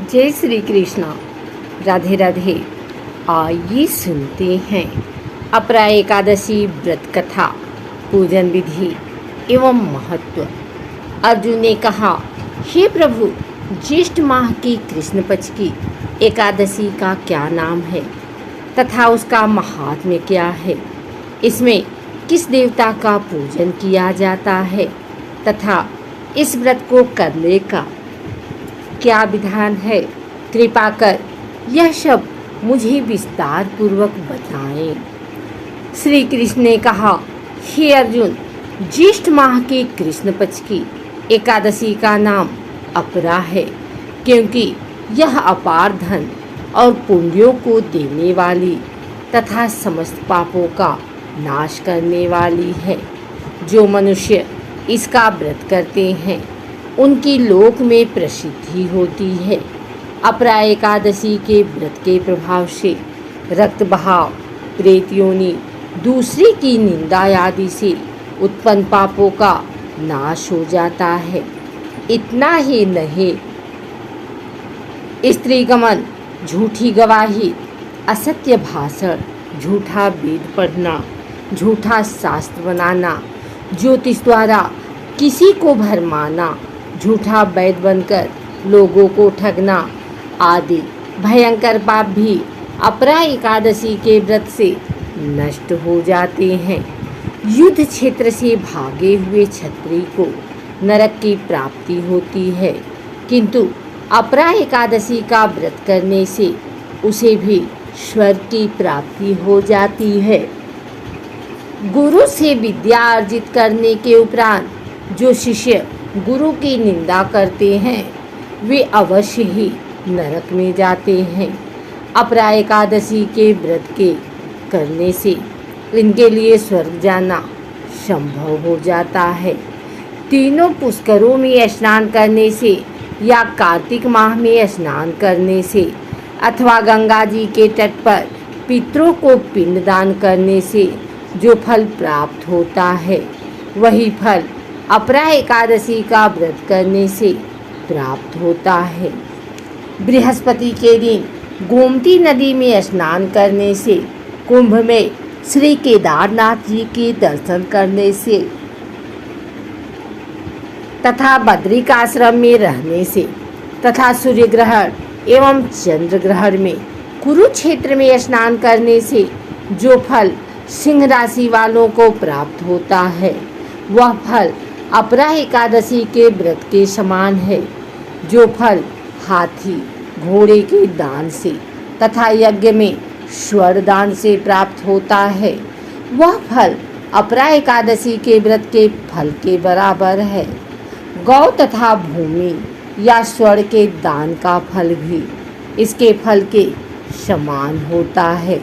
जय श्री कृष्णा। राधे राधे। आइए सुनते हैं अपरा एकादशी व्रत कथा, पूजन विधि एवं महत्व। अर्जुन ने कहा, हे प्रभु, ज्येष्ठ माह की कृष्ण पक्ष की एकादशी का क्या नाम है तथा उसका महात्म्य क्या है? इसमें किस देवता का पूजन किया जाता है तथा इस व्रत को करने का क्या विधान है? कृपा कर यह सब मुझे विस्तार पूर्वक बताएं। श्री कृष्ण ने कहा, हे अर्जुन, ज्येष्ठ माह के कृष्ण पक्ष की एकादशी का नाम अपरा है, क्योंकि यह अपार धन और पुण्यों को देने वाली तथा समस्त पापों का नाश करने वाली है। जो मनुष्य इसका व्रत करते हैं उनकी लोक में प्रसिद्धि होती है। अपरा एकादशी के व्रत के प्रभाव से रक्त बहाव, प्रेत योनि, दूसरे की निंदा आदि से उत्पन्न पापों का नाश हो जाता है। इतना ही नहीं, स्त्री गमन, झूठी गवाही, असत्य भाषण, झूठा वेद पढ़ना, झूठा शास्त्र बनाना, ज्योतिष द्वारा किसी को भरमाना, झूठा वैद बनकर लोगों को ठगना आदि भयंकर पाप भी अपरा एकादशी के व्रत से नष्ट हो जाते हैं। युद्ध क्षेत्र से भागे हुए क्षत्रिय को नरक की प्राप्ति होती है, किंतु अपरा एकादशी का व्रत करने से उसे भी स्वर्ग की प्राप्ति हो जाती है। गुरु से विद्या अर्जित करने के उपरांत जो शिष्य गुरु की निंदा करते हैं वे अवश्य ही नरक में जाते हैं। अपरा एकादशी के व्रत के करने से इनके लिए स्वर्ग जाना संभव हो जाता है। तीनों पुष्करों में स्नान करने से या कार्तिक माह में स्नान करने से अथवा गंगा जी के तट पर पितरों को पिंडदान करने से जो फल प्राप्त होता है, वही फल अपरा एकादशी का व्रत करने से प्राप्त होता है। बृहस्पति के दिन गोमती नदी में स्नान करने से, कुंभ में श्री केदारनाथ जी के दर्शन करने से तथा बद्रिकाश्रम में रहने से तथा सूर्य ग्रहण एवं चंद्र ग्रहण में कुरुक्षेत्र में स्नान करने से जो फल सिंह राशि वालों को प्राप्त होता है, वह फल अपरा एकादशी के व्रत के समान है। जो फल हाथी घोड़े के दान से तथा यज्ञ में स्वर दान से प्राप्त होता है, वह फल अपरा एकादशी के व्रत के फल के बराबर है। गौ तथा भूमि या स्वर के दान का फल भी इसके फल के समान होता है।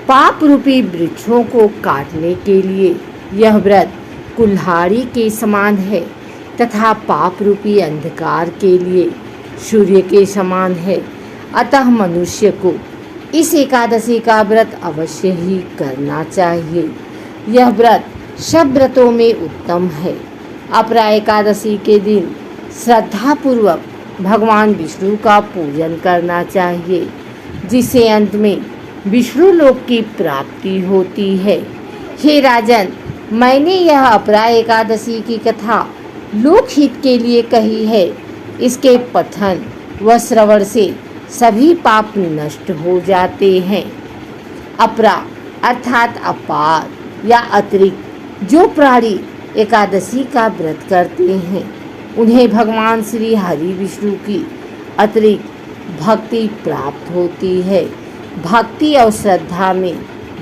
पाप रूपी वृक्षों को काटने के लिए यह व्रत कुल्हाड़ी के समान है तथा पाप रूपी अंधकार के लिए सूर्य के समान है। अतः मनुष्य को इस एकादशी का व्रत अवश्य ही करना चाहिए। यह व्रत सब व्रतों में उत्तम है। अपरा एकादशी के दिन श्रद्धापूर्वक भगवान विष्णु का पूजन करना चाहिए, जिससे अंत में विष्णु लोक की प्राप्ति होती है। हे राजन, मैंने यह अपरा एकादशी की कथा लोकहित के लिए कही है। इसके पठन व श्रवण से सभी पाप नष्ट हो जाते हैं। अपरा अर्थात अपार या अतिरिक्त जो प्राणी एकादशी का व्रत करते हैं, उन्हें भगवान श्री हरि विष्णु की अतिरिक्त भक्ति प्राप्त होती है। भक्ति और श्रद्धा में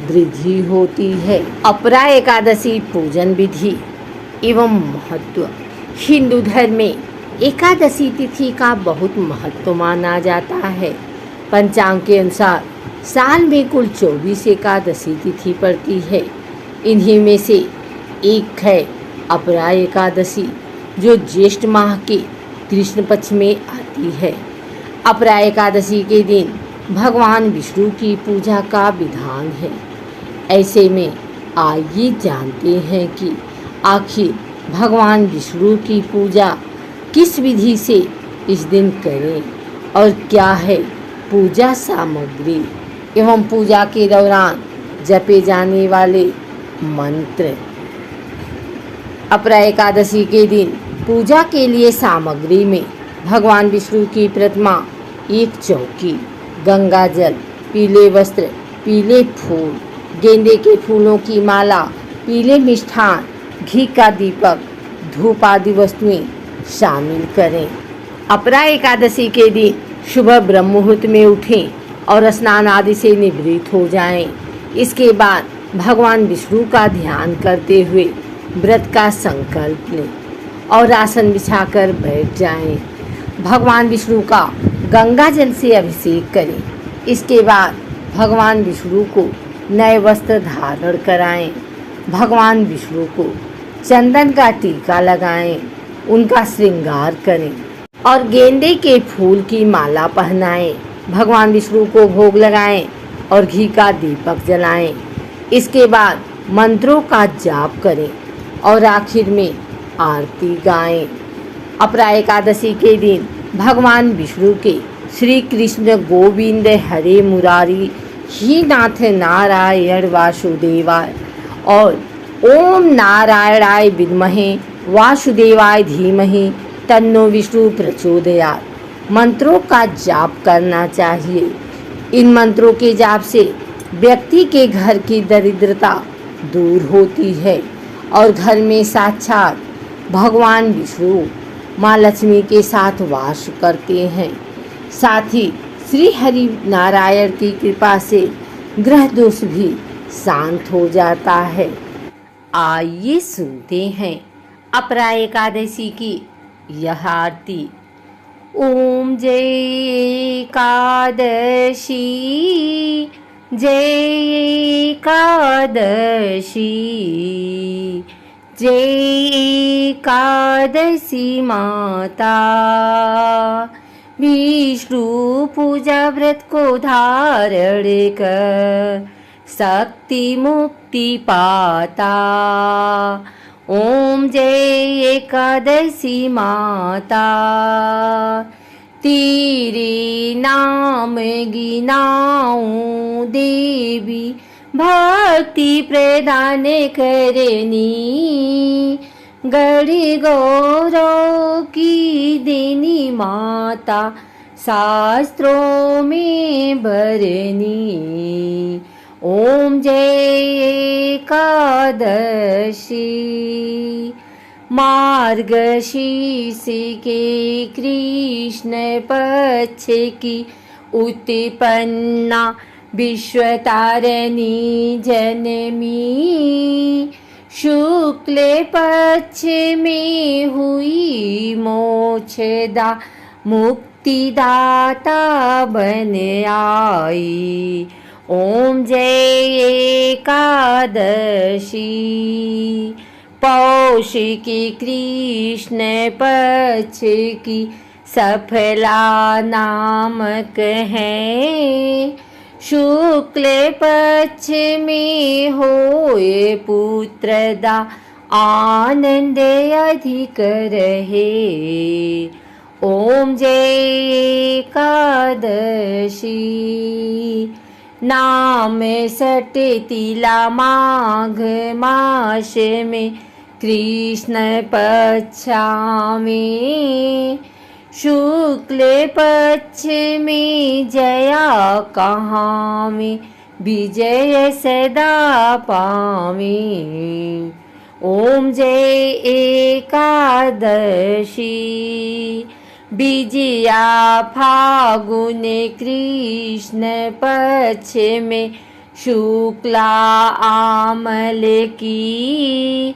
वृद्धि होती है। अपरा एकादशी पूजन विधि एवं महत्व। हिंदू धर्म में एकादशी तिथि का बहुत महत्व माना जाता है। पंचांग के अनुसार साल में कुल 24 एकादशी तिथि पड़ती है। इन्हीं में से एक है अपरा एकादशी, जो ज्येष्ठ माह के कृष्ण पक्ष में आती है। अपरा एकादशी के दिन भगवान विष्णु की पूजा का विधान है। ऐसे में आइए जानते हैं कि आखिर भगवान विष्णु की पूजा किस विधि से इस दिन करें। और क्या है पूजा सामग्री एवं पूजा के दौरान जपे जाने वाले मंत्र। अपरा एकादशी के दिन पूजा के लिए सामग्री में भगवान विष्णु की प्रतिमा, एक चौकी, गंगा जल, पीले वस्त्र, पीले फूल, गेंदे के फूलों की माला, पीले मिष्ठान, घी का दीपक, धूप आदि वस्तुएं शामिल करें। अपरा एकादशी के दिन सुबह ब्रह्म मुहूर्त में उठें और स्नान आदि से निवृत्त हो जाएं। इसके बाद भगवान विष्णु का ध्यान करते हुए व्रत का संकल्प लें और आसन बिछाकर बैठ जाएं। भगवान विष्णु का गंगा जल से अभिषेक करें। इसके बाद भगवान विष्णु को नए वस्त्र धारण कराएं। भगवान विष्णु को चंदन का टीका लगाएं, उनका श्रृंगार करें और गेंदे के फूल की माला पहनाएं। भगवान विष्णु को भोग लगाएं और घी का दीपक जलाएं। इसके बाद मंत्रों का जाप करें और आखिर में आरती गाएं। अपरा एकादशी के दिन भगवान विष्णु के श्री कृष्ण गोविंद हरे मुरारी ही नाथ नारायण वासुदेवाय और ओम नारायणाय विद्महे वासुदेवाय धीमहि तन्नो विष्णु प्रचोदयात् मंत्रों का जाप करना चाहिए। इन मंत्रों के जाप से व्यक्ति के घर की दरिद्रता दूर होती है और घर में साक्षात भगवान विष्णु माँ लक्ष्मी के साथ वास करते हैं। साथ ही श्री हरि नारायण की कृपा से ग्रह दोष भी शांत हो जाता है। आइए सुनते हैं अपरा एकादशी की यह आरती। ओम जय एकादशी, जय एकादशी, जय एकादशी माता। विष्णु पूजा व्रत को धारण कर शक्ति मुक्ति पाता। ओम जय एकादशी माता, तेरे नाम गिनाऊं देवी, भक्ति प्रदान करनी। गढ़ गौरव की देनी माता, शास्त्रों में भरनी। ओम जय एकादशी, मार्गशीर्ष के कृष्ण पक्ष की उत्पन्ना विश्वतारिणी जनमी। शुक्ल पक्ष में हुई मोक्षदा, मुक्तिदाता बन आई। ओम जय एकादशी, पौष की कृष्ण पक्ष की सफला नामक है। शुक्ल पक्ष में होए पुत्रदा, आनंद अधिक रहे। ओम जय एकादशी, नाम सट तिला माघ मास में कृष्ण पक्षा में। शुक्ल पक्ष में जया कहाँ में, विजय सदा पावे। ओम जय एकादशी, विजया फागुन कृष्ण पक्ष में शुक्ला आमल की।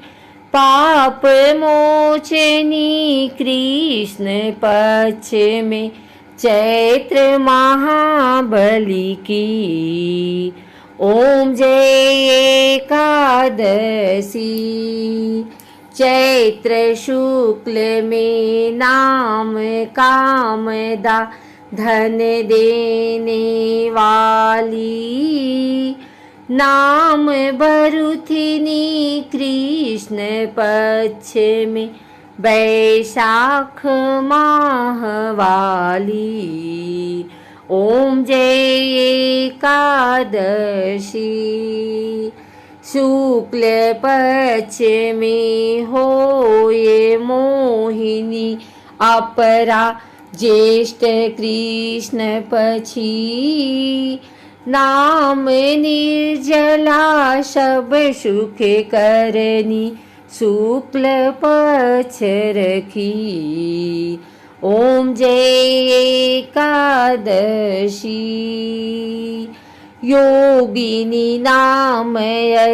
पाप मोचनी कृष्ण पक्ष में चैत्र महाबली की। ओम जय एकादशी, चैत्र शुक्ल में नाम कामदा, धन देने वाली। नाम बरुथिनी कृष्ण पक्ष में वैशाख माह वाली। ओम जय एकादशी। शुक्ल पक्ष में होए मोहिनी, अपरा ज्येष्ठ कृष्ण पक्षी। नाम निर्जला सब सुख करनी, शुक्ल पक्ष रखी। ओम जय एकादशी। योगिनी नाम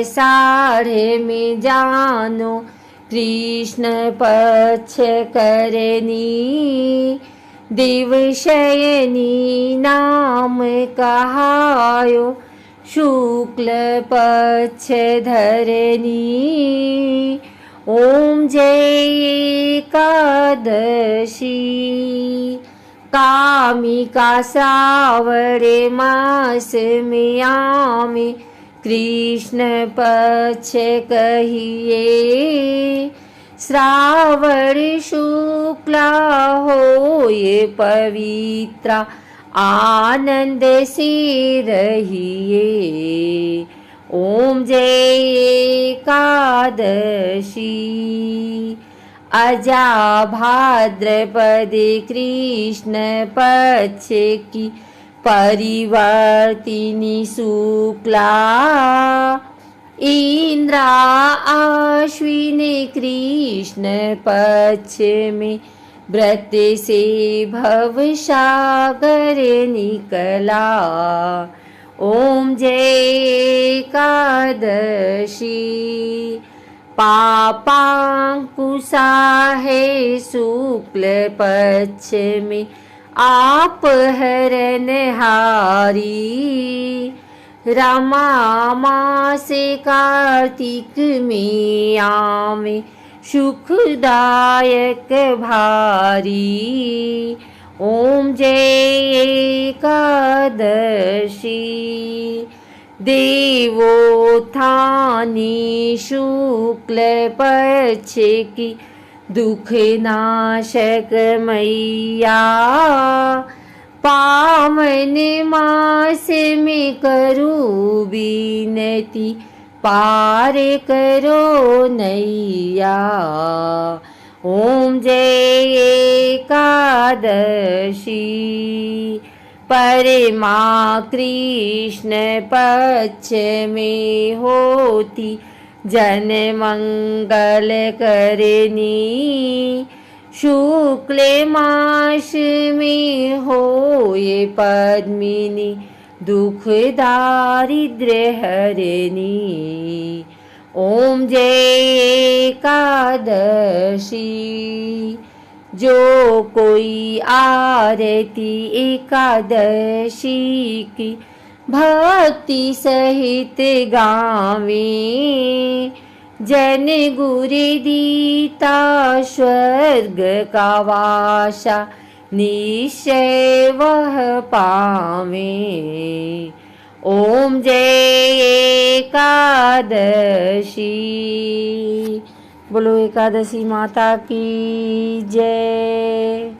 अषाढ़ में जानो, कृष्ण पक्ष करनी। दिवशयनी नाम कहायो, शुक्ल पक्ष धरनी। ओम जय एकादशी। कामिका श्रावण मास में आमे, कृष्ण पक्ष कहिए। श्रावण शुक्ला होए पवित्रा, आनंद से रहिए। ओम जय एकादशी। अजा भाद्रपदे कृष्ण पक्ष की, परिवर्तिनी शुक्ला। इंद्रा आश्विन कृष्ण पक्ष में, व्रत से भव सागर निकला। ओम जय एकादशी। पापांकुशा है शुक्ल पक्ष में, आप हरणहारी। रमा मास कार्तिक में आमे, सुखदायक भारी। ओम जय एकादशी। देवोत्थानी शुक्ल पक्ष की, दुख नाशक मैया। पावन मास में करूं विनती, पार करो नैया। ओम जय एकादशी। परमा कृष्ण पक्ष में होती, जन मंगल करनी। शुक्ल मास में होए पद्मिनी, दुख दारिद्र्य हरनी। ओम जय एकादशी। जो कोई आरती एकादशी की, भक्ति सहित गावे। जन गुरु दीता स्वर्ग का वासा, निश्चय वह पावे। ओम जय एकादशी। बोलो एकादशी माता की जय।